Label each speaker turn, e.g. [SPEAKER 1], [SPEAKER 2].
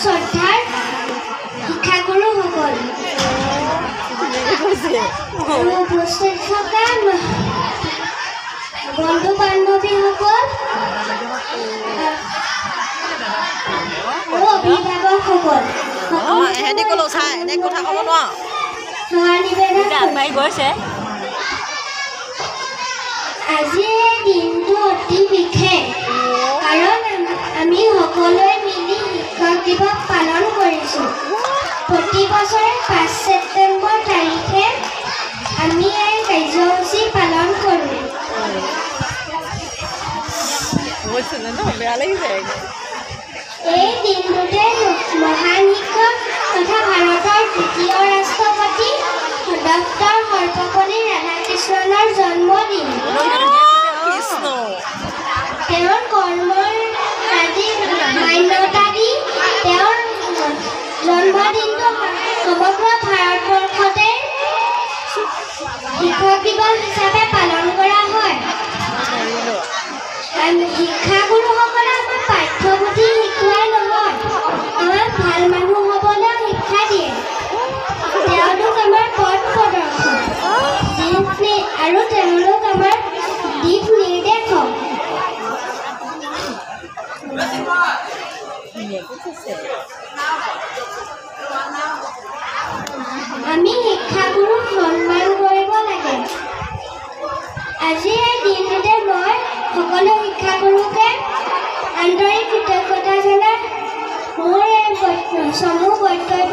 [SPEAKER 1] শ্ৰদ্ধাৰ শিক্ষাগুৰুসকল আৰু উপস্থিত থকা বন্ধু বান্ধৱীসকল আৰু অভিভাৱকসকল আজিৰ এই দিনটো অতি বিশেষ কাৰণ আমি সকলোৱে মিলি শিক্ষক দিৱস পালন কৰিছোঁ। প্ৰতি বছৰে 5 ছেপ্টেম্বৰ তাৰিখে আমি এই কাৰ্যসূচী পালন কৰোঁ। এই দিনটোতে মহান শিক্ষক তথা ভাৰতৰ দ্বিতীয় ৰাষ্ট্ৰপতি ডক্টৰ সৰ্বপল্লী ৰাধাকৃষ্ণনৰ জন্মদিন। তেওঁৰ কৰ্মৰ আদি মান্যতা দি তেওঁৰ জন্মদিনটো সমগ্ৰ ভাৰতবৰ্ষতে শিক্ষক দিৱস হিচাপে পালন কৰা হয়। শিক্ষাগুৰুসকলে আমাক পাঠ্যপুথি শিকোৱাই নহয়, আমাক ভাল মানুহ হ'বলৈ শিক্ষা দিয়ে। তেওঁলোক আমাৰ পথ প্ৰদৰ্শক আৰু তেওঁলোক আমাৰ দিশ নিৰ্দেশক। আমি শিক্ষাগুৰুক সন্মান কৰিব লাগে। আজি এই দিনটোতে মই সকলো শিক্ষাগুৰুকে আন্তৰিক কৃতজ্ঞতা জনাই মোৰ এই চমু বক্তব্য